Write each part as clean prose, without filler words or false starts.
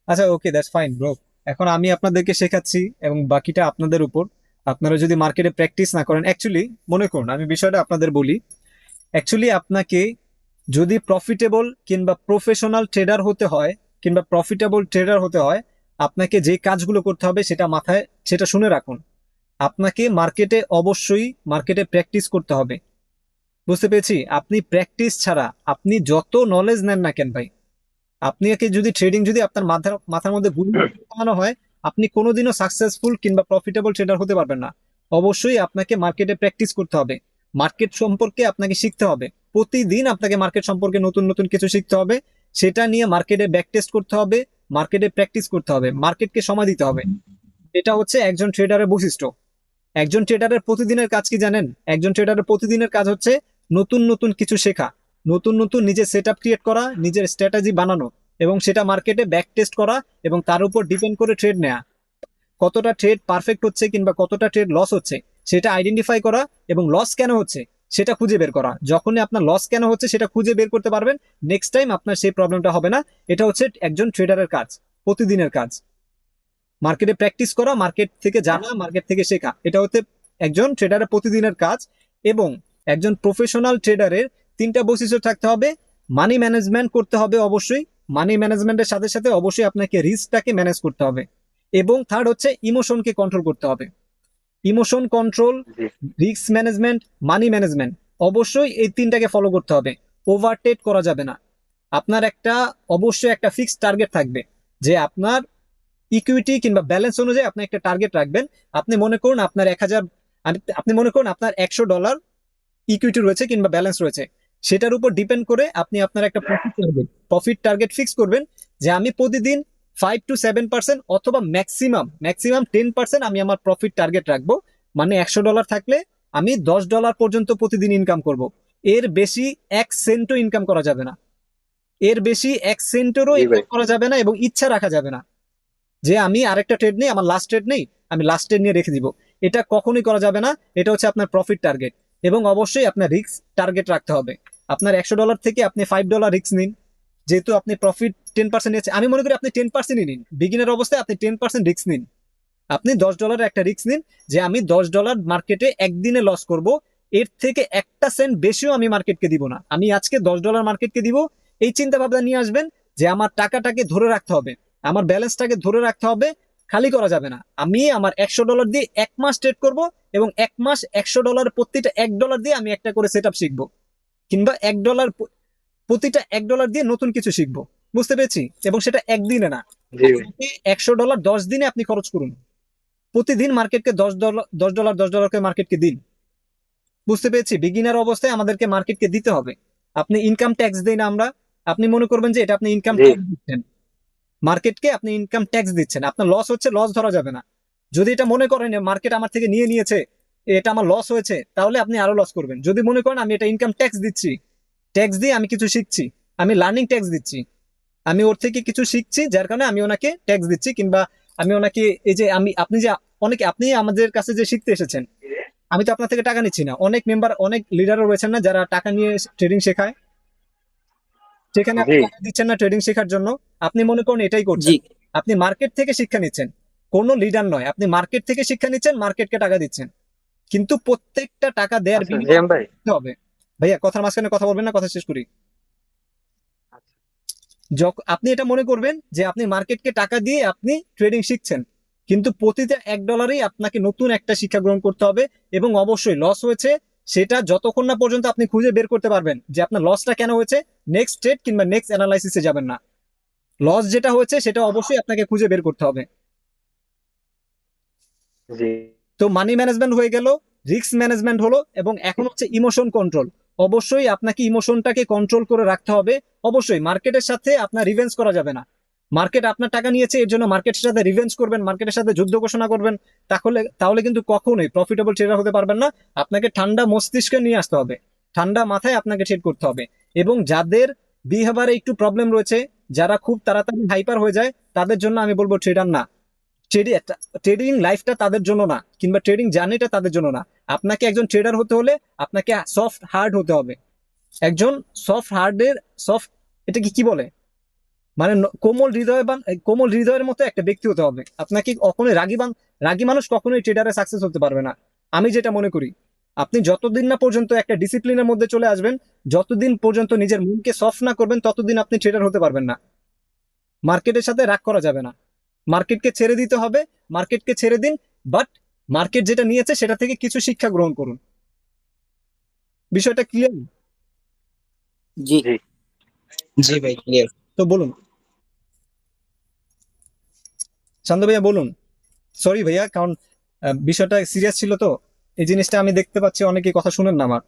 আচ্ছা, ওকে, that's fine bro. এখন আমি আপনাদেরকে শেখাচ্ছি এবং বাকিটা আপনাদের উপর। আপনারা যদি মার্কেটে প্র্যাকটিস না করেন, অ্যাকচুয়ালি মনে করুন, আমি বিষয়টা আপনাদের বলি। অ্যাকচুয়ালি আপনাকে যদি প্রফিটেবল কিংবা প্রফেশনাল ট্রেডার হতে হয়, কিংবা প্রফিটেবল ট্রেডার হতে হয়, আপনাকে যে কাজগুলো করতে হবে সেটা মাথায়, সেটা শুনে রাখুন। আপনাকে মার্কেটে অবশ্যই মার্কেটে প্র্যাকটিস করতে হবে। বুঝতে পেরেছি? আপনি প্র্যাকটিস ছাড়া আপনি যত নলেজ নেন না কেন ভাই, আপনি একে যদি ট্রেডিং যদি আপনার মাথার মাথার মধ্যে ঘুমানো হয়, আপনি কোনোদিনও সাকসেসফুল কিংবা প্রফিটেবল ট্রেডার হতে পারবেন না। অবশ্যই আপনাকে মার্কেটে প্র্যাকটিস করতে হবে। মার্কেট সম্পর্কে আপনাকে শিখতে হবে। প্রতিদিন আপনাকে মার্কেট সম্পর্কে নতুন নতুন কিছু শিখতে হবে। সেটা নিয়ে মার্কেটে ব্যাক টেস্ট করতে হবে। মার্কেটে প্র্যাকটিস করতে হবে, মার্কেটকে সময় দিতে হবে। এটা হচ্ছে একজন ট্রেডারের বৈশিষ্ট্য। একজন ট্রেডারের প্রতিদিনের কাজ কি জানেন? একজন ট্রেডারের প্রতিদিনের কাজ হচ্ছে নতুন নতুন কিছু শেখা, নতুন নতুন নিজের সেট আপ ক্রিয়েট করা, নিজের স্ট্র্যাটেজি বানানো, এবং সেটা মার্কেটে ব্যাক টেস্ট করা, এবং তার উপর ডিপেন্ড করে ট্রেড নেওয়া। কতটা ট্রেড পারফেক্ট হচ্ছে কিংবা কতটা ট্রেড লস হচ্ছে সেটা আইডেন্টিফাই করা, এবং লস কেন হচ্ছে সেটা খুঁজে বের করা। যখনই আপনার লস কেন হচ্ছে সেটা খুঁজে বের করতে পারবেন, নেক্সট টাইম আপনার সেই প্রবলেমটা হবে না। এটা হচ্ছে একজন ট্রেডারের কাজ, প্রতিদিনের কাজ। মার্কেটে প্র্যাকটিস করা, মার্কেট থেকে জানা, মার্কেট থেকে শেখা, এটা হচ্ছে একজন ট্রেডারের প্রতিদিনের কাজ। এবং একজন প্রফেশনাল ট্রেডারের তিনটা বৈশিষ্ট্য থাকতে হবে। মানি ম্যানেজমেন্ট করতে হবে অবশ্যই। মানি ম্যানেজমেন্টের সাথে সাথে অবশ্যই আপনাকে রিস্কটাকে ম্যানেজ করতে হবে। এবং থার্ড হচ্ছে ইমোশনকে কন্ট্রোল করতে হবে। ইমোশন কন্ট্রোল, জি। রিস্ক ম্যানেজমেন্ট, মানি ম্যানেজমেন্ট, অবশ্যই এই তিনটাকে ফলো করতে হবে। ওভারটেক করা যাবে না। আপনার একটা অবশ্যই একটা ফিক্সড টার্গেট থাকবে, যে আপনার ইকুইটি কিংবা ব্যালেন্স অনুযায়ী আপনি একটা টার্গেট রাখবেন। আপনি মনে করুন আপনার 1,000, আপনি মনে করুন আপনার $100 ইকুইটি রয়েছে কিংবা ব্যালেন্স রয়েছে। সেটার উপর ডিপেন্ড করে আপনি আপনার একটা প্রফিট টার্গেট ফিক্স করবেন, যে আমি প্রতিদিন 5 to 7% অথবা ম্যাক্সিমাম ম্যাক্সিমাম 10% আমি আমার প্রফিট টার্গেট রাখবো। মানে $100 থাকলে আমি $10 পর্যন্ত প্রতিদিন ইনকাম করব। এর বেশি 1 সেন্টও ইনকাম করা যাবে না। এর বেশি 1 সেন্টেরও জি ভাই। ইনকাম করা যাবে না, এবং ইচ্ছা রাখা যাবে না যে আমি আরেকটা ট্রেড নেই, আমার লাস্ট ট্রেড নেই, আমি লাস্ট ট্রেড নিয়ে রেখে দিব। এটা কখনোই করা যাবে না। এটা হচ্ছে আপনার প্রফিট টার্গেট। এবং অবশ্যই আপনার রিস্ক টার্গেট রাখতে হবে। আপনার $100 থেকে আপনি $5 রিস্ক নিন। যেহেতু আপনি প্রফিট 10% নিয়েছে, আমি মনে করি আপনি 10%ই নিন। বিগিনার অবস্থায় আপনি 10% রিস্ক নিন। আপনি $10 একটা রিস্ক নিন, যে আমি $10 মার্কেটে একদিনে লস করব। এর থেকে 1 সেন্ট বেশিও আমি মার্কেটকে দিব না। আমি আজকে $10 মার্কেটকে দিব। এই চিন্তা ভাবনা নিয়ে আসবেন, যে আমার টাকাটাকে ধরে রাখতে হবে, আমার ব্যালেন্সটাকে ধরে রাখতে হবে, খালি করা যাবে না। আমি আমার $100 দিয়ে 1 মাস ট্রেড করব, এবং 1 মাস $100 প্রতিটা $1 দিয়ে আমি একটা করে সেট আপ শিখবো, কিংবা $1 প্রতিটা $1 দিয়ে নতুন কিছু শিখবো। বুঝতে পেরেছি? এবং সেটা একদিনে না। জি ভাই। আপনাকে $100 10 দিনে আপনি খরচ করুন। প্রতিদিন মার্কেটকে $10, $10 করে মার্কেটকে দিন। বুঝতে পেরেছি? বিগিনার অবস্থায় আমাদেরকে মার্কেটকে দিতে হবে। আপনি ইনকাম ট্যাক্স দেই না আমরা? আপনি মনে করবেন যে এটা আপনি ইনকাম জি। ট্যাক্স দিচ্ছেন। মার্কেটকে আপনি ইনকাম ট্যাক্স দিচ্ছেন। আপনার লস হচ্ছে, লস ধরা যাবে না। যদি এটা মনে করেন মার্কেট আমার থেকে নিয়ে নিয়েছে, এটা আমার লস হয়েছে, তাহলে আপনি আরো লস করবেন। যদি মনে করেন আমি এটা ইনকাম ট্যাক্স দিচ্ছি, ট্যাক্স দিয়ে আমি কিছু শিখছি, আমি লার্নিং ট্যাক্স দিচ্ছি, আমি ওর থেকে কিছু শিখছি, যার কারণে আমি ওনাকে ট্যাক্স দিচ্ছি, কিংবা আমি ওনাকে, এই যে আমি, আপনি যে অনেকে, আপনি আমাদের কাছে যে শিখতে এসেছেন, আমি তো আপনার থেকে টাকা নিচ্ছি না। অনেক মেম্বার, অনেক লিডারও রয়েছেন না, যারা টাকা নিয়ে ট্রেডিং শেখায়, সেখানে আপনি জি। টাকা দিচ্ছেন না ট্রেডিং শেখার জন্য। আপনি মনে করুন এটাই জি। করছেন। আপনি মার্কেট থেকে শিক্ষা নিচ্ছেন, কোনো লিডার নয়। আপনি মার্কেট থেকে শিক্ষা নিচ্ছেন, মার্কেটকে টাকা দিচ্ছেন। কিন্তু প্রত্যেকটা টাকা দেওয়ার আচ্ছা বিনিময়ে জিয়াম ভাই। দিতে হবে। ভাইয়া, কথার মাঝখানে কথা বলবেন না, কথা শেষ করি। আচ্ছা। যখন আপনি এটা মনে করবেন যে আপনি মার্কেটকে টাকা দিয়ে আপনি ট্রেডিং শিখছেন, কিন্তু প্রতিটা $1 আপনাকে নতুন একটা শিক্ষা গ্রহণ করতে হবে। এবং অবশ্যই লস হয়েছে, সেটা যতক্ষণ না পর্যন্ত আপনি খুঁজে বের করতে পারবেন যে আপনার লসটা কেন হয়েছে, নেক্সট ট্রেড কিংবা নেক্সট অ্যানালাইসিসে যাবেন না। লস যেটা হয়েছে সেটা অবশ্যই আপনাকে খুঁজে বের করতে হবে। জি। তো মানি ম্যানেজমেন্ট হয়ে গেল, রিস্ক ম্যানেজমেন্ট হলো, এবং এখন হচ্ছে ইমোশন কন্ট্রোল। অবশ্যই আপনাকে ইমোশনটাকে কন্ট্রোল করে রাখতে হবে। অবশ্যই মার্কেটের সাথে আপনার রিভেঞ্জ করা যাবে না। মার্কেট আপনার টাকা নিয়েছে, এর জন্য মার্কেটের সাথে রিভেঞ্জ করবেন, মার্কেটের সাথে যুদ্ধ ঘোষণা করবেন, তাহলে তাহলে কিন্তু কখনোই প্রফিটেবল ট্রেডার হতে পারবেন না। আপনাকে ঠান্ডা মস্তিষ্কে নিয়ে আসতে হবে, ঠান্ডা মাথায় আপনাকে ট্রেড করতে হবে। এবং যাদের বিহেভিয়ারে একটু প্রবলেম রয়েছে, যারা খুব তাড়াতাড়ি হাইপার হয়ে যায়, তাদের জন্য আমি বলবো ট্রেডার না। ট্রেডিং লাইফটা তাদের জন্য না, কিংবা ট্রেডিং জার্নিটা তাদের জন্য না। আপনাকে একজন ট্রেডার হতে হলে আপনাকে সফট হার্ড হতে হবে। একজন সফট হার্ডের, সফট, এটা কি কি বলে, মানে কোমল হৃদয়ের মতো একটা ব্যক্তি হতে হবে আপনাকে। কখনোই রাগী মানুষ কখনোই ট্রেডারে সাকসেস হতে পারবে না, আমি যেটা মনে করি। আপনি যতদিন না পর্যন্ত একটা ডিসিপ্লিনের মধ্যে চলে আসবেন, যতদিন পর্যন্ত নিজের মনকে সফট না করবেন, ততদিন আপনি ট্রেডার হতে পারবেন না। মার্কেটের সাথে রাগ করা যাবে না, মার্কেটকে ছেড়ে দিতে হবে। মার্কেটকে ছেড়ে দিন, বাট মার্কেট যেটা নিয়েছে সেটা থেকে কিছু শিক্ষা গ্রহণ করুন। বিষয়টা ক্লিয়ার? জি। জি। জি ভাই, ক্লিয়ার। তো বলুন শান্ত ভাইয়া, বলুন। সরি ভাইয়া, কারণ বিষয়টা সিরিয়াস ছিল তো, এই জিনিসটা আমি দেখতে পাচ্ছি অনেকেই কথা শুনেন না আমার।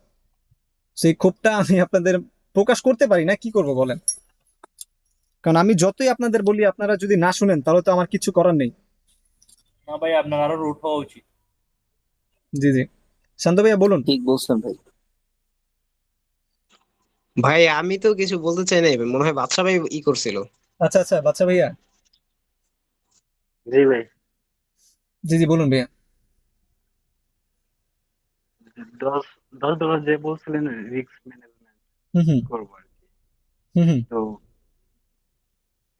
সেই ক্ষোভটা আমি আপনাদের প্রকাশ করতে পারি না, কি করব বলেন। কারণ আমি যতই আপনাদের বলি, আপনারা যদি না শুনেন তাহলে তো আমার কিছু করার নেই। না ভাই, আপনার আরো রুট হওয়া উচিত। জি জি, শান্ত ভাইয়া বলুন। ঠিক বলছেন ভাই। ভাই আমি তো কিছু বলতে চাই নাই, মনে হয় বাদশা ভাই করছিল। আচ্ছা আচ্ছা, বাচ্চা ভাইয়া। জি ভাই। জি জি, বলুন ভাইয়া। 10 10 ডলার যে বলছিলেন রিস্ক ম্যানেজমেন্ট হুম হুম করবো আর কি। হুম হুম। তো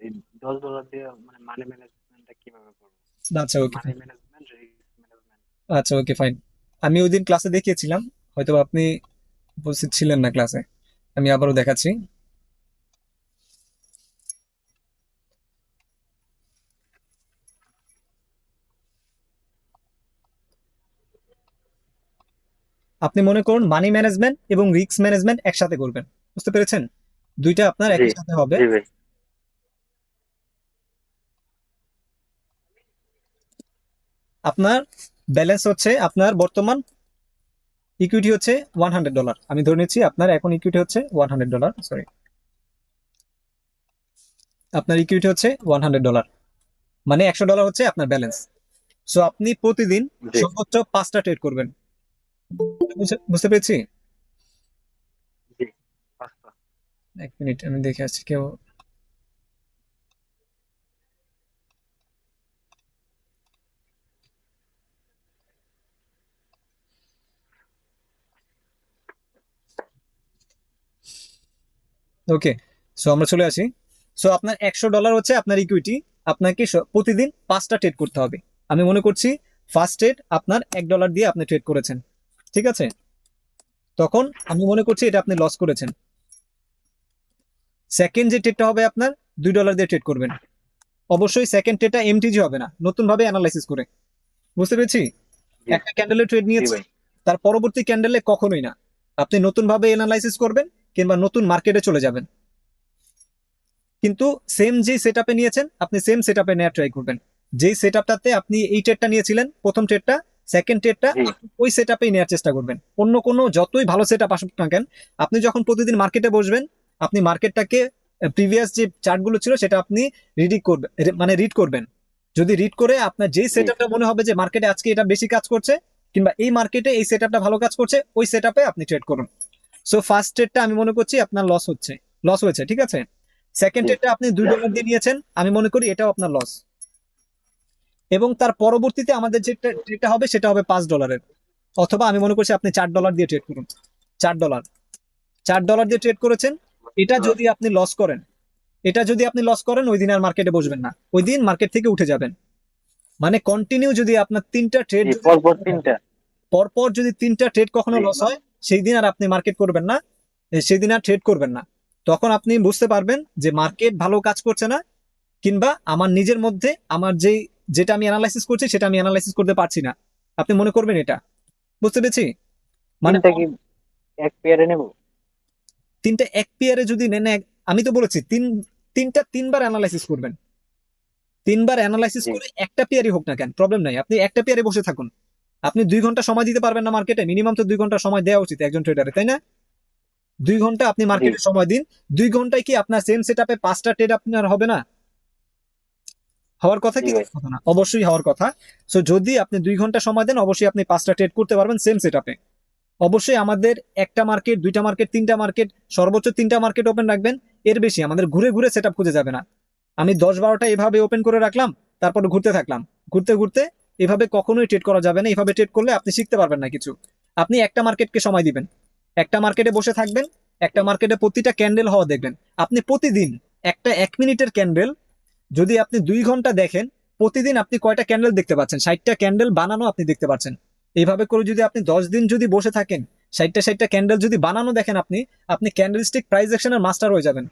এই 10 ডলার দিয়ে মানে মানি ম্যানেজমেন্টটা কিভাবে করবো? আচ্ছা ওকে মানি ফাইন। Management, risk management. আচ্ছা ওকে ফাইন। আমি ওই দিন ক্লাসে দেখিয়েছিলাম, হয়তো আপনি উপস্থিত ছিলেন না ক্লাসে। আমি আবারও দেখাচ্ছি। আপনি মনে করুন মানি ম্যানেজমেন্ট এবং রিস্ক ম্যানেজমেন্ট একসাথে করবেন, বুঝতে পেরেছেন? দুইটা আপনার জি একই সাথে হবে। জি ভাই। আপনার ব্যালেন্স হচ্ছে, আপনার বর্তমান ইকুইটি হচ্ছে $100। আমি ধরে নিচ্ছি আপনার এখন ইকুইটি হচ্ছে $100, সরি, আপনার ইকুইটি হচ্ছে $100, মানে $100 হচ্ছে আপনার ব্যালেন্স। সো আপনি প্রতিদিন জি। সর্বোচ্চ 5টা ট্রেড করবেন। বুঝতে পেরেছি? জি। 5টা। এক মিনিট, আমি দেখে আসছি কেউ। ওকে, সো আমরা চলে আসি। সো আপনার $100 হচ্ছে আপনার ইকুইটি। আপনাকে প্রতিদিন 5টা ট্রেড করতে হবে। আমি মনে করছি ফার্স্ট ট্রেড আপনার $1 দিয়ে আপনি ট্রেড করেছেন, ঠিক আছে? তখন আমি মনে করছি এটা আপনি লস করেছেন। সেকেন্ড যে ট্রেডটা হবে আপনার $2 দিয়ে ট্রেড করবেন। অবশ্যই সেকেন্ড ট্রেডটা এমটিজি হবে না, নতুন ভাবে অ্যানালাইসিস করে। বুঝতে পেরেছি? জি একটা ক্যান্ডেলের ট্রেড জি নিয়েছি, ভাই। তার পরবর্তী ক্যান্ডেলে কখনোই না। আপনি নতুন ভাবে অ্যানালাইসিস করবেন, কিংবা নতুন মার্কেটে চলে যাবেন। কিন্তু সেম যে সেটআপে নিয়েছেন, আপনি সেম সেটআপে নেওয়ার ট্রাই করবেন। যেই সেটআপটাতে আপনি এই ট্রেডটা নিয়েছিলেন, প্রথম ট্রেডটা, সেকেন্ড ট্রেডটা জি ওই সেটআপেই নেওয়ার চেষ্টা করবেন। অন্য কোনো যতই ভালো সেটআপ আসুক না কেন, আপনি যখন প্রতিদিন মার্কেটে বসবেন, আপনি মার্কেটটাকে প্রিভিয়াস যে চার্টগুলো ছিল সেটা আপনি রিডিং করবেন, মানে রিড করবেন। যদি রিড করে আপনার যেই জি সেটআপটা মনে হবে যে মার্কেটে আজকে এটা বেশি কাজ করছে, কিংবা এই মার্কেটে এই সেটআপটা ভালো কাজ করছে, ওই সেটআপে আপনি ট্রেড করুন। সো ফার্স্ট ট্রেডটা আমি মনে করছি আপনার লস হয়েছে, ঠিক আছে? সেকেন্ড জি ট্রেডটা আপনি $2 দিয়ে নিয়েছেন, আমি মনে করি এটাও আপনার লস। এবং তার পরবর্তীতে আমাদের যে ট্রেডটা হবে সেটা হবে $5। অথবা আমি মনে করছি আপনি $4 দিয়ে ট্রেড করুন। $4, $4 দিয়ে ট্রেড করেছেন। এটা যদি আপনি লস করেন, ওই দিন আর মার্কেটে বসবেন না, ওই দিন মার্কেট থেকে উঠে যাবেন। মানে কন্টিনিউ যদি আপনার 3টা ট্রেড জি। যদি পরপর 3টা। পরপর যদি 3টা ট্রেড কখনো জি লস হয়, সেই দিন আর আপনি মার্কেট করবেন না, সেই দিন আর ট্রেড করবেন না। তখন আপনি বুঝতে পারবেন যে মার্কেট ভালো কাজ করছে না, কিংবা আমার নিজের মধ্যে আমার যেটা আমি অ্যানালাইসিস করছি সেটা আমি অ্যানালাইসিস করতে পারছি না। আপনি মনে করবেন এটা। বুঝতে পেরেছি? মানে 3টা কি এক পেয়ারে নেব? তিনটা এক পেয়ারে যদি নেন, আমি তো বলেছি তিনটা 3বার অ্যানালাইসিস করবেন। 3বার অ্যানালাইসিস জি করে একটা পেয়ারই হোক না কেন, প্রবলেম নাই, আপনি একটা পেয়ারে বসে থাকুন। আপনি 2 ঘন্টা সময় দিতে পারবেন না মার্কেটে? মিনিমাম তো 2 ঘন্টা সময় দেওয়া উচিত একজন ট্রেডারে, তাই না? 2 ঘন্টা আপনি জি মার্কেটে সময় দিন। 2 ঘন্টায় কি আপনার সেম সেটআপে 5টা ট্রেড আপনার হবে না? হওয়ার কথা জি কি ভাই। কথা না? অবশ্যই হওয়ার কথা। সো যদি আপনি 2 ঘন্টা সময় দেন, অবশ্যই আপনি 5টা ট্রেড করতে পারবেন সেম সেটআপে। অবশ্যই আমাদের একটা মার্কেট, দুইটা মার্কেট, তিনটা মার্কেট, সর্বোচ্চ 3টা মার্কেট ওপেন রাখবেন। এর বেশি আমাদের ঘুরে ঘুরে সেটআপ খুঁজে যাবে না। আমি 10-12টা এভাবে ওপেন করে রাখলাম, তারপর ঘুরতে থাকলাম। ঘুরতে ঘুরতে এভাবে কখনোই ট্রেড করা যাবে না। এভাবে ট্রেড করলে আপনি শিখতে পারবেন না কিছু। আপনি একটা মার্কেটকে সময় দিবেন, একটা মার্কেটে বসে থাকবেন, একটা মার্কেটে প্রতিটা ক্যান্ডেল হওয়া দেখবেন। আপনি প্রতিদিন একটা 1 মিনিটের ক্যান্ডেল যদি আপনি 2 ঘন্টা দেখেন, প্রতিদিন আপনি কয়টা ক্যান্ডেল দেখতে পাচ্ছেন? 60টা ক্যান্ডেল বানানো আপনি দেখতে পাচ্ছেন। এইভাবে করে যদি আপনি 10 দিন যদি বসে থাকেন, 60টা ক্যান্ডেল যদি বানানো দেখেন আপনি, আপনি ক্যান্ডেলস্টিক প্রাইস অ্যাকশনের মাস্টার হয়ে যাবেন।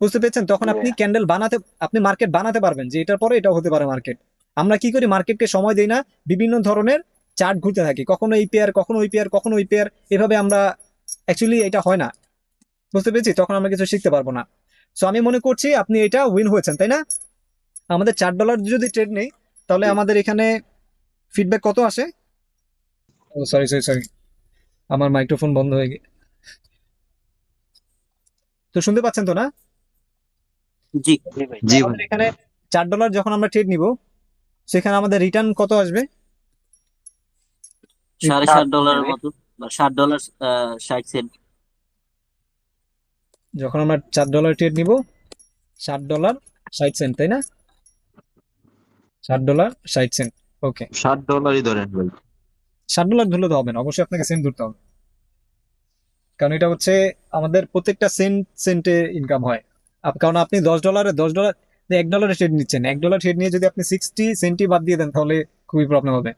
বুঝতে পেরেছেন? তখন আপনি ক্যান্ডেল বানাতে, আপনি মার্কেট বানাতে পারবেন যে এটার পরে এটাও হতে পারে মার্কেট। আমরা কি করি, মার্কেটকে সময় দেই না, বিভিন্ন ধরনের চার্ট ঘুরতে থাকি, কখনো এই পেয়ার, কখনো ওই পেয়ার, কখনো ওই পেয়ার, এভাবে আমরা অ্যাকচুয়ালি এটা হয় না। বুঝতে পেরেছি? তখন আমরা কিছু শিখতে পারবো না। সো আমি মনে করছি আপনি এটা উইন হয়েছেন, তাই না? আমাদের $4 যদি ট্রেড নেই, তাহলে আমাদের এখানে ফিডব্যাক কত আসে? ও সরি সরি সরি, আমার মাইক্রোফোন বন্ধ হয়ে গেছে। তো শুনতে পাচ্ছেন তো না? জি জি ভাই। জি আমাদের এখানে $4 যখন আমরা ট্রেড নিব, সেখানে আমাদের রিটার্ন কত আসবে? $7.5 মতো, বা $7.60। যখন আমরা $4 ট্রেড নিব, $7.60, তাই না? $7.60। ওকে, $7 ধরেন ভাই। $7 ধরলে তো হবে না, অবশ্যই আপনাকে সেন্ট ধরতে হবে, কারণ এটা হচ্ছে আমাদের প্রত্যেকটা সেন্টে ইনকাম হয়। কারণ আপনি $10 $1 ট্রেড নিচ্ছেন, $1 ট্রেড নিয়ে যদি আপনি 60 সেন্টই বাদ দিয়ে দেন, তাহলে খুবই প্রবলেম হবে।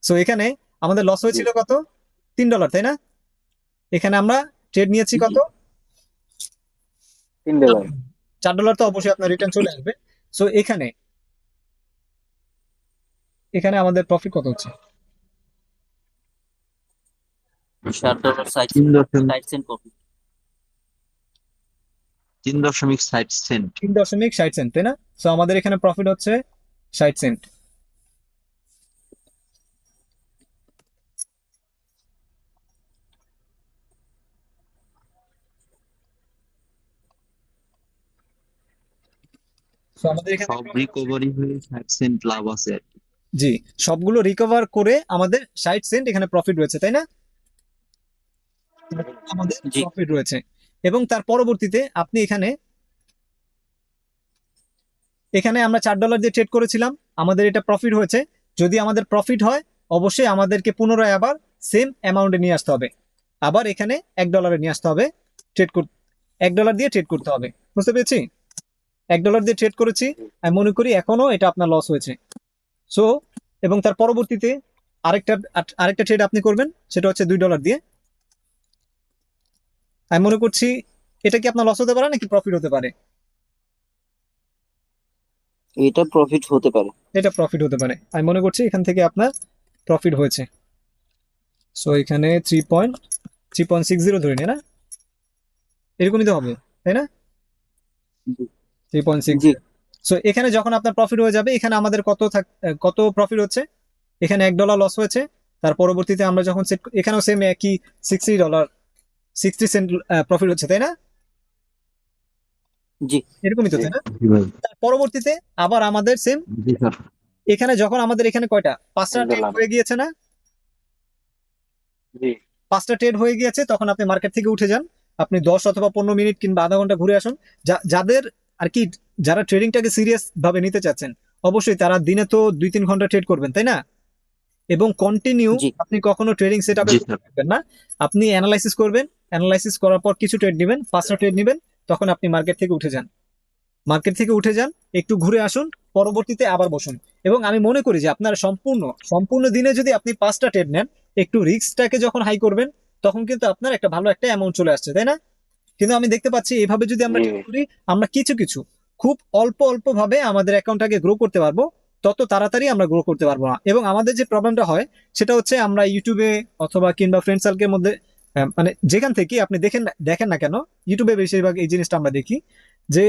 সো এখানে আমাদের লস হয়েছিল কত? $3, তাই না? এখানে আমরা ট্রেড নিয়েছি কত? $3। $4 তো অবশ্যই আপনার রিটার্ন চলে আসবে। সো এখানে এখানে আমাদের প্রফিট কত হচ্ছে? $7.60 প্রফিট। 3.60 সেন্ট। 3.60 সেন্ট, তাই না? সো আমাদের এখানে প্রফিট হচ্ছে 60 সেন্ট। সো আমাদের এখানে সব রিকভারি হয়ে 60 সেন্ট লাভ আছে আর কি। জি, সবগুলো রিকভার করে আমাদের 60 সেন্ট এখানে প্রফিট রয়েছে, তাই না? আমাদের জি প্রফিট রয়েছে। এবং তার পরবর্তীতে আপনি এখানে এখানে আমরা $4 দিয়ে ট্রেড করেছিলাম, আমাদের এটা প্রফিট হয়েছে। যদি আমাদের প্রফিট হয়, অবশ্যই আমাদেরকে পুনরায় আবার সেম অ্যামাউন্টে নিয়ে আসতে হবে, আবার এখানে $1 নিয়ে আসতে হবে, ট্রেড করতে $1 দিয়ে ট্রেড করতে হবে। বুঝতে পেরেছি? $1 দিয়ে ট্রেড করেছি, আমি মনে করি এখনো এটা আপনার লস হয়েছে। সো এবং তার পরবর্তীতে আরেকটা আরেকটা ট্রেড আপনি করবেন, সেটা হচ্ছে $2 দিয়ে। আমি মনে করছি এটা কি আপনার লস হতে পারে নাকি প্রফিট হতে পারে? এটা প্রফিট হতে পারে। এটা প্রফিট হতে পারে, আমি মনে করছি এখান থেকে আপনার প্রফিট হয়েছে। সো এখানে 3.60 ধরে নিয়ে না, এরকমই তো হবে, তাই না? জি 3.60। জি সো এখানে যখন আপনার প্রফিট হয়ে যাবে, এখানে আমাদের কত প্রফিট হচ্ছে? এখানে $1 লস হয়েছে। তার পরবর্তীতে আমরা যখন সেট, এখানেও সেম একই $60 60 সেন্ট প্রফিট হচ্ছে, তাই না? জি এরকমই তো, জি তাই না? জি ভাই। তার পরবর্তীতে আবার আমাদের সেম, জি স্যার। এখানে যখন আমাদের এখানে কয়টা 5টা ট্রেড $1। হয়ে গিয়েছে না, জি 5টা ট্রেড হয়ে গিয়েছে, তখন আপনি মার্কেট থেকে উঠে যান। আপনি 10 অথবা 15 মিনিট কিংবা আধা ঘন্টা ঘুরে আসুন। যাদের আর কি, যারা ট্রেডিংটাকে সিরিয়াস ভাবে নিতে চাচ্ছেন, অবশ্যই তারা দিনে তো 2-3 ঘন্টা ট্রেড করবেন, তাই না? এবং কন্টিনিউ জি আপনি কখনো ট্রেডিং সেট আপে জি স্যার। করবেন না। আপনি অ্যানালাইসিস করবেন, অ্যানালাইসিস করার পর কিছু ট্রেড নেবেন, 5টা ট্রেড নেবেন, তখন আপনি মার্কেট থেকে উঠে যান। মার্কেট থেকে উঠে যান, একটু ঘুরে আসুন, পরবর্তীতে আবার বসুন। এবং আমি মনে করি যে আপনার সম্পূর্ণ সম্পূর্ণ দিনে যদি আপনি 5টা ট্রেড নেন, একটু রিস্কটাকে যখন হাই করবেন, তখন কিন্তু আপনার একটা ভালো একটা অ্যামাউন্ট চলে আসছে, তাই না? কিন্তু আমি দেখতে পাচ্ছি এভাবে যদি আমরা জি ট্রেড করি, আমরা কিছু কিছু খুব অল্প অল্প ভাবে আমাদের অ্যাকাউন্টটাকে গ্রো করতে পারবো, তত তাড়াতাড়ি আমরা গ্রো করতে পারবো না। এবং আমাদের যে প্রবলেমটা হয়, সেটা হচ্ছে আমরা ইউটিউবে অথবা কিংবা ফ্রেন্ড সার্কেলের মধ্যে, মানে যেখান থেকে আপনি দেখেন না কেন, ইউটিউবে বেশিরভাগ এই জিনিসটা আমরা দেখি যে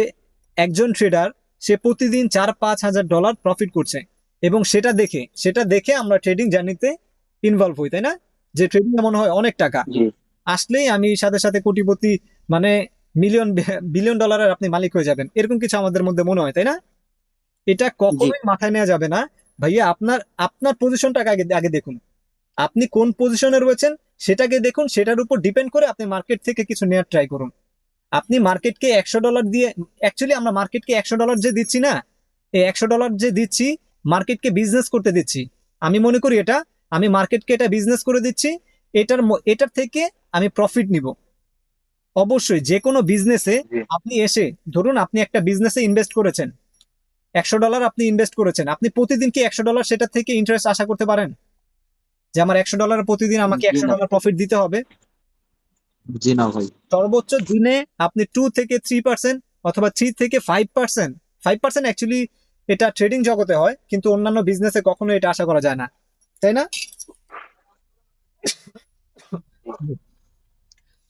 একজন ট্রেডার, সে প্রতিদিন $4-5 হাজার প্রফিট করছে, এবং সেটা দেখে আমরা ট্রেডিং জার্নিতে ইনভলভ হই, তাই না? যে ট্রেডিং মনে হয় অনেক টাকা, জি আসলেই আমি সাথে সাথে কোটিপতি, মানে মিলিয়ন বিলিয়ন ডলারের আপনি মালিক হয়ে যাবেন, এরকম কিছু আমাদের মধ্যে মনে হয়, তাই না? এটা জি কখনোই মাথায় নেওয়া যাবে না। ভাইয়া, আপনার আপনার পজিশনটাকে আগে আগে দেখুন, আপনি কোন পজিশনে রয়েছেন সেটাকে দেখুন, সেটার উপর ডিপেন্ড করে আপনি মার্কেট থেকে কিছু নেওয়ার ট্রাই করুন। আপনি মার্কেটকে $100 দিয়ে, অ্যাকচুয়ালি আমরা মার্কেটকে $100 যে দিচ্ছি না, এই $100 যে দিচ্ছি, মার্কেটকে বিজনেস করতে দিচ্ছি। আমি মনে করি আমি মার্কেটকে এটা বিজনেস করে দিচ্ছি, এটার থেকে আমি প্রফিট নিব। অবশ্যই যে কোনো বিজনেসে জি আপনি এসে, ধরুন আপনি একটা বিজনেসে ইনভেস্ট করেছেন, $100 আপনি ইনভেস্ট করেছেন, আপনি প্রতিদিন কি $100 সেটা থেকে ইন্টারেস্ট আশা করতে পারেন যে আমার $100 প্রতিদিন আমাকে জি না $100 প্রফিট দিতে হবে? জি না ভাই। সর্বোচ্চ দিনে আপনি 2 থেকে 3% অথবা 3 থেকে 5%, 5% অ্যাকচুয়ালি এটা ট্রেডিং জগতে হয়, কিন্তু অন্যান্য বিজনেসে কখনো এটা আশা করা যায় না, তাই না?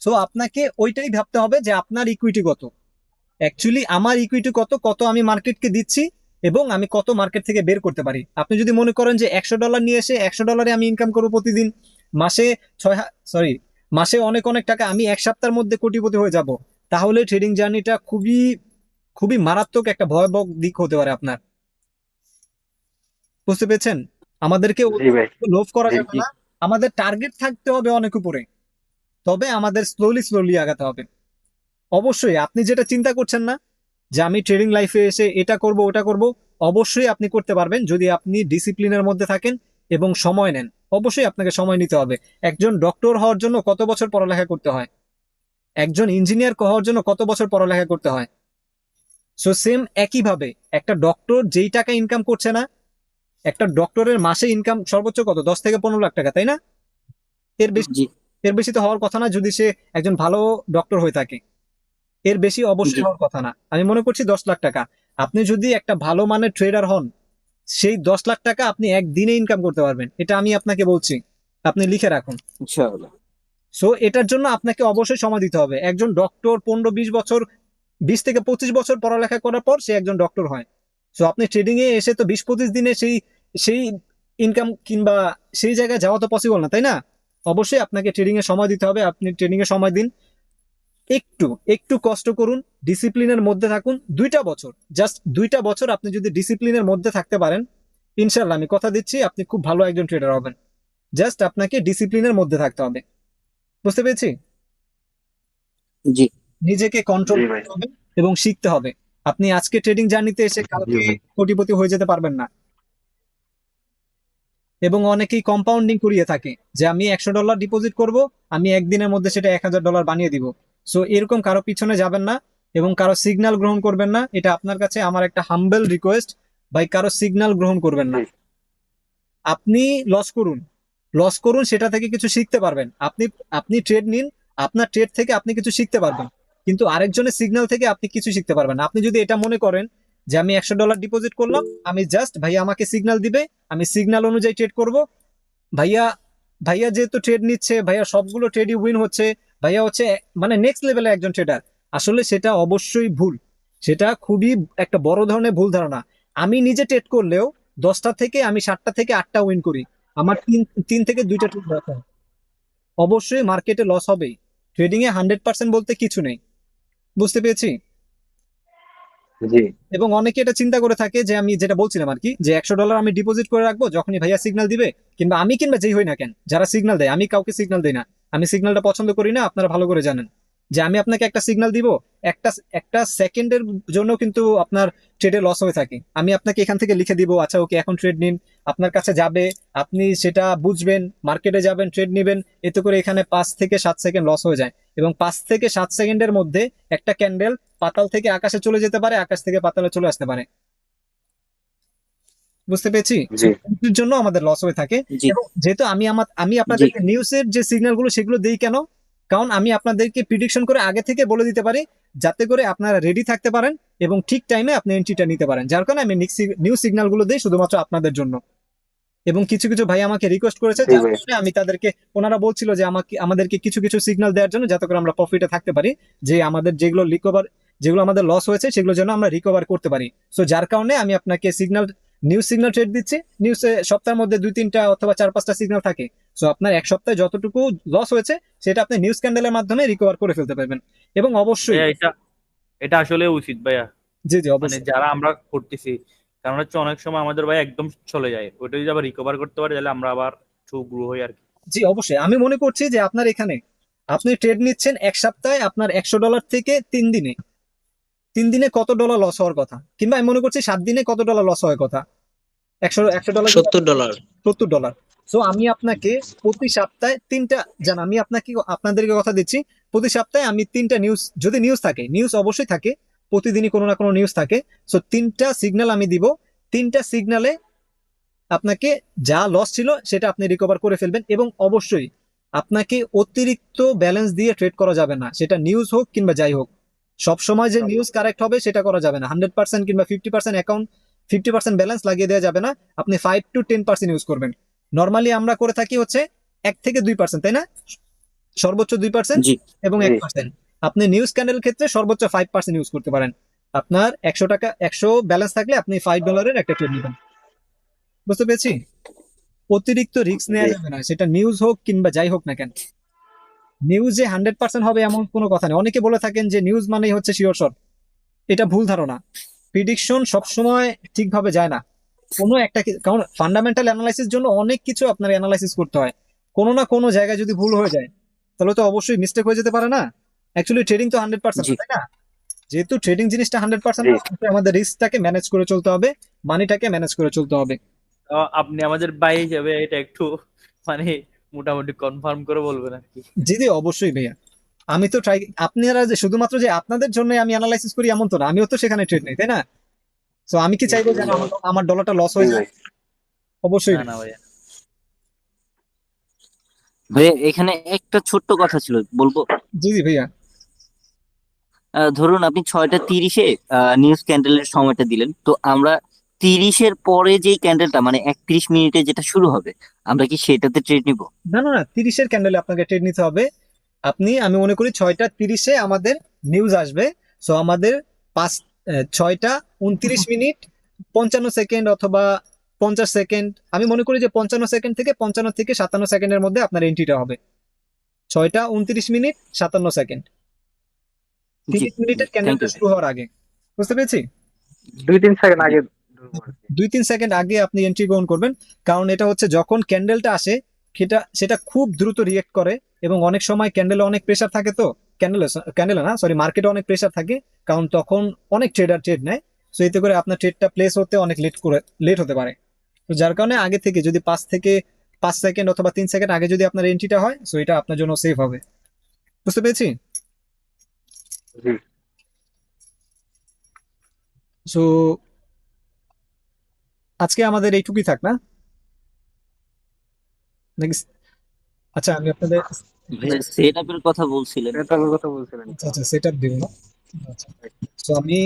সো আপনাকে ওইটাই ভাবতে হবে যে আপনার ইকুইটি কত, অ্যাকচুয়ালি আমার ইকুইটি কত, কত আমি মার্কেটকে দিচ্ছি এবং আমি কত মার্কেট থেকে বের করতে পারি। আপনি যদি মনে করেন যে $100 নিয়ে এসে $100 আমি ইনকাম করবো প্রতিদিন, মাসে মাসে অনেক অনেক টাকা, আমি এক সপ্তাহের মধ্যে কোটিপতি হয়ে যাব, তাহলে ট্রেডিং জার্নিটা খুবই খুবই মারাত্মক একটা ভয়াবহ দিক হতে পারে আপনার। বুঝতে পেরেছেন? আমাদেরকে জি ভাই লোভ করা জি যাবে না, আমাদের টার্গেট থাকতে হবে অনেক উপরে, তবে আমাদের স্লোলি স্লোলি আগাতে হবে। অবশ্যই আপনি যেটা চিন্তা করছেন না যে আমি ট্রেডিং লাইফে এসে এটা করব ওটা করব, অবশ্যই আপনি করতে পারবেন যদি আপনি ডিসিপ্লিনের মধ্যে থাকেন এবং সময় নেন। অবশ্যই আপনাকে সময় নিতে হবে। একজন ডক্টর হওয়ার জন্য কত বছর পড়ালেখা করতে হয়, একজন ইঞ্জিনিয়ার হওয়ার জন্য কত বছর পড়ালেখা করতে হয়। সো সেম একইভাবে একটা ডক্টর যেই টাকা ইনকাম করছে না, একটা ডক্টরের মাসে ইনকাম সর্বোচ্চ কত, 10 থেকে 15 লাখ টাকা, তাই না? এর বেশি, জি এর বেশি তো হওয়ার কথা না যদি সে একজন ভালো ডক্টর হয়ে থাকে। এর বেশি অবশ্যই জি হওয়ার কথা না, আমি মনে করছি 10 লাখ টাকা। আপনি যদি একটা ভালো মানের ট্রেডার হন, সেই 10 লাখ টাকা আপনি একদিনে ইনকাম করতে পারবেন, এটা আমি আপনাকে বলছি, আপনি লিখে রাখুন। ইনশাআল্লাহ। সো এটার জন্য আপনাকে অবশ্যই সময় দিতে হবে। একজন ডক্টর 15-20 বছর, 20 থেকে 25 বছর পড়ালেখা করার পর সে একজন ডক্টর হয়। সো আপনি ট্রেডিং এ এসে তো 20-25 দিনে সেই সেই ইনকাম কিংবা সেই জায়গায় যাওয়া তো পসিবল না, তাই না? অবশ্যই আপনাকে ট্রেডিং এ সময় দিতে হবে, আপনি ট্রেডিং এ সময় দিন, একটু একটু কষ্ট করুন, ডিসিপ্লিনের মধ্যে থাকুন। 2টা বছর, জাস্ট 2টা বছর আপনি যদি ডিসিপ্লিনের মধ্যে থাকতে পারেন, ইনশাল্লাহ আমি কথা দিচ্ছি আপনি খুব ভালো একজন ট্রেডার হবেন। জাস্ট আপনাকে ডিসিপ্লিনের মধ্যে থাকতে হবে। বুঝতে পেরেছি? জি নিজেকে কন্ট্রোল জি ভাই করতে হবে এবং শিখতে হবে। আপনি আজকে ট্রেডিং জার্নিতে এসে জি কালকে ভাই। কোটিপতি হয়ে যেতে পারবেন না। এবং অনেকেই কম্পাউন্ডিং করিয়ে থাকে যে আমি $100 ডিপোজিট করব, আমি একদিনের মধ্যে সেটা $1000 বানিয়ে দিব। সো এরকম কারো পিছনে যাবেন না এবং কারো সিগন্যাল গ্রহণ করবেন না, এটা আপনার কাছে আমার একটা হাম্বল রিকোয়েস্ট। ভাই, কারো সিগন্যাল গ্রহণ করবেন না। জি আপনি লস করুন, লস করুন, সেটা থেকে কিছু শিখতে পারবেন। আপনি আপনি ট্রেড নিন, আপনার ট্রেড থেকে আপনি কিছু শিখতে পারবেন, কিন্তু আরেকজনের সিগন্যাল থেকে আপনি কিছু শিখতে পারবেন না। আপনি যদি এটা মনে করেন যে আমি $100 ডিপোজিট করলাম, আমি জাস্ট ভাইয়া আমাকে সিগন্যাল দিবে, আমি সিগন্যাল অনুযায়ী ট্রেড করব, ভাইয়া ভাইয়া যেহেতু ট্রেড নিচ্ছে, ভাইয়া সবগুলো ট্রেডই উইন হচ্ছে, ভাইয়া হচ্ছে মানে নেক্সট লেভেলের একজন ট্রেডার, আসলে সেটা অবশ্যই ভুল। সেটা খুবই একটা বড় ধরনের ভুল ধারণা। আমি নিজে ট্রেড করলেও 10টা থেকে আমি 7টা থেকে 8টা উইন করি, আমার তিন তিন থেকে 2টা ট্রেড লস হয়। অবশ্যই মার্কেটে লস হবেই, ট্রেডিং এ 100% বলতে কিছু নেই। বুঝতে পেরেছি? জি এবং অনেকে এটা চিন্তা করে থাকে যে আমি যেটা বলছিলাম আর কি, যে $100 আমি ডিপোজিট করে রাখবো, যখনই ভাইয়া সিগন্যাল দিবে, কিংবা আমি কিংবা যেই হই না কেন যারা সিগন্যাল দেয়, আমি কাউকে সিগন্যাল দেই না, আমি সিগন্যালটা পছন্দ করি না, আপনারা ভালো করে জানেন। যে আমি আপনাকে একটা সিগন্যাল দিব, একটা একটা সেকেন্ডের জন্য কিন্তু আপনার ট্রেডে লস হয়ে থাকে, আমি আপনাকে এখান থেকে লিখে দিব আচ্ছা ওকে এখন ট্রেড নিন, আপনার কাছে যাবে, আপনি সেটা বুঝবেন, মার্কেটে যাবেন, ট্রেড নিবেন, এতে করে এখানে 5 থেকে 7 সেকেন্ড লস হয়ে যায়। এবং 5 থেকে 7 সেকেন্ডের মধ্যে একটা ক্যান্ডেল পাতাল থেকে আকাশে চলে যেতে পারে, আকাশ থেকে পাতালে চলে আসতে পারে। বুঝতে পেরেছি? So, জি এর জন্য আমাদের লস হয়ে থাকে। জি এবং যেহেতু আমি জি আপনাদেরকে নিউজের যে সিগন্যাল গুলো সেগুলো দেই কেন, কারণ আমি আপনাদেরকে প্রিডিকশন করে আগে থেকে বলে দিতে পারি, যাতে করে আপনারা রেডি থাকতে পারেন এবং ঠিক টাইমে আপনি এন্ট্রিটা নিতে পারেন। যার কারণে আমি নিউ সিগন্যাল গুলো দিই শুধুমাত্র আপনাদের জন্য। এবং কিছু কিছু ভাই আমাকে রিকোয়েস্ট করেছে, জি যার ভাই কারণে আমি তাদেরকে, ওনারা বলছিল যে আমাদেরকে কিছু কিছু সিগন্যাল দেওয়ার জন্য, যাতে করে আমরা প্রফিটে থাকতে পারি, যে আমাদের যেগুলো আমাদের লস হয়েছে সেগুলো যেন আমরা রিকভার করতে পারি। সো যার কারণে আমি আপনাকে নিউজ সিগন্যাল ট্রেড দিচ্ছি। নিউজে সপ্তাহের মধ্যে 2-3টা অথবা 4-5টা সিগন্যাল থাকে। সো আপনার এক সপ্তাহে যতটুকু লস হয়েছে সেটা আপনি নিউজ ক্যান্ডেলের মাধ্যমে রিকভার করে ফেলতে পারবেন। এবং অবশ্যই, ভাইয়া এটা এটা আসলে উচিত ভাইয়া, জি জি মানে অবশ্যই, যারা আমরা করতেছি। কারণ হচ্ছে অনেক সময় আমাদের ভাই একদম চলে যায়, ওইটা যদি আবার রিকভার করতে পারি তাহলে আমরা আবার টু গ্রো হই আর কি। জি অবশ্যই, আমি মনে করছি যে আপনার এখানে আপনি ট্রেড নিচ্ছেন এক সপ্তাহে, আপনার $100 থেকে 3 দিনে কত ডলার লস হওয়ার কথা, কিংবা আমি মনে করছি 7 দিনে কত ডলার লস হওয়ার কথা। $100 $70। $70। সো আমি আপনাকে প্রতি সপ্তাহে 3টা, জান আমি আপনাদেরকে কথা দিচ্ছি, প্রতি সপ্তাহে আমি 3টা নিউজ, যদি নিউজ থাকে, নিউজ অবশ্যই থাকে, প্রতিদিনই কোনো না কোনো নিউজ থাকে, সো 3টা সিগন্যাল আমি দিব। 3টা সিগন্যালে আপনাকে যা লস ছিল সেটা আপনি রিকভার করে ফেলবেন। এবং অবশ্যই আপনাকে অতিরিক্ত ব্যালেন্স দিয়ে ট্রেড করা যাবে না, সেটা নিউজ হোক কিংবা যাই হোক। সবসময় যে নিউজ কারেক্ট হবে সেটা করা যাবে না। 100% কিংবা 50% অ্যাকাউন্ট, 50% ব্যালেন্স লাগিয়ে দেওয়া যাবে না। আপনি 5 to 10% ইউজ করবেন। নর্মালি আমরা করে থাকি হচ্ছে 1 থেকে 2%, তাই না? সর্বোচ্চ 2% জি এবং জি। 1%। আপনি নিউজ ক্যান্ডেল ক্ষেত্রে সর্বোচ্চ 5% ইউজ করতে পারেন। আপনার 100 টাকা, 100 ব্যালেন্স থাকলে আপনি $5 একটা ট্রেড নেবেন। বুঝতে পেরেছি? অতিরিক্ত রিস্ক নেওয়া জি। যাবে না, সেটা নিউজ হোক কিংবা যাই হোক না কেন। নিউজে 100% হবে এমন কোনো কথা নেই। অনেকে বলে থাকেন যে নিউজ মানেই হচ্ছে শিওর শট। এটা ভুল ধারণা। প্রিডিকশন সবসময় ঠিকভাবে যায় না। কোনো একটা কারণ ফান্ডামেন্টাল অ্যানালাইসিস জন্য অনেক কিছু আপনার অ্যানালাইসিস করতে হয়। কোনো না কোনো জায়গায় যদি ভুল হয়ে যায় তাহলে তো অবশ্যই মিস্টেক হয়ে যেতে পারে না? অ্যাকচুয়ালি ট্রেডিং তো 100% জি না, তাই না? যেহেতু ট্রেডিং জিনিসটা 100% জি। না, আমাদের রিস্কটাকে ম্যানেজ করে চলতে হবে, মানিটাকে ম্যানেজ করে চলতে হবে। তো আপনি আমাদের ভাই হিসেবে এটা একটু মানে মোটামুটি কনফার্ম করে বলবেন আর কি। জি জি, অবশ্যই ভাইয়া। আমি তো ট্রাই, আপনারা যে শুধুমাত্র যে আপনাদের জন্য আমি অ্যানালাইসিস করি এমন তো না, আমিও তো সেখানে ট্রেড নেই, তাই না? তো আমি কি চাইবো যেন আমার আমার ডলারটা লস জি হয়ে যায়? ভাই। অবশ্যই না না। না ভাইয়া। ভাইয়া, এখানে একটা ছোট্ট কথা ছিল, বলবো? জি জি ভাইয়া। ধরুন আপনি 6টা 30-এ নিউজ ক্যান্ডেলের সময়টা দিলেন, তো আমরা 30-এর পরে যেই ক্যান্ডেলটা মানে 31 মিনিটে যেটা শুরু হবে, আমরা কি সেটাতে ট্রেড নিব? না না না, 30-এর ক্যান্ডেলে আপনাকে ট্রেড নিতে হবে। আমি মনে করি 6টা 30-এ আমাদের নিউজ আসবে। সো আমাদের 6টা 29 মিনিট 55 সেকেন্ড অথবা 50 সেকেন্ড, আমি মনে করি যে 55 সেকেন্ড থেকে 55 থেকে 57 সেকেন্ডের মধ্যে আপনার এন্ট্রিটা হবে। 6টা 29 মিনিট 57 সেকেন্ড, জি 30 মিনিটের থ্যাংক ক্যান্ডেলটা ইউ। শুরু হওয়ার আগে। বুঝতে পেরেছি? 2-3 সেকেন্ড জি আগে ঢুকবো আর কি। 2-3 সেকেন্ড আগে আপনি এন্ট্রি গ্রহণ করবেন। কারণ এটা হচ্ছে যখন ক্যান্ডেলটা আসে সেটা খুব দ্রুত রিয়েক্ট করে। এবং অনেক সময় ক্যান্ডেলে অনেক প্রেসার থাকে, তো ক্যান্ডেলে না, সরি, মার্কেটে অনেক প্রেসার থাকে। কারণ তখন অনেক ট্রেডার ট্রেড নেয়। তো এতে করে আপনার ট্রেডটা প্লেস হতে অনেক লেট হতে পারে। তো যার কারণে আগে থেকে যদি 5 সেকেন্ড অথবা 3 সেকেন্ড আগে যদি আপনার এন্ট্রিটা হয়, সো এটা আপনার জন্য সেফ হবে। বুঝতে পেরেছি? জি। সো আজকে আমাদের এইটুকুই থাক না নাকি? আচ্ছা, আমি আপনাদের, ভাইয়া, সেট আপের কথা বলছিলেন। এটা তার কথা বলছিলেন আচ্ছা তো। আচ্ছা, সেট আপ দিব না। আচ্ছা, তো আমি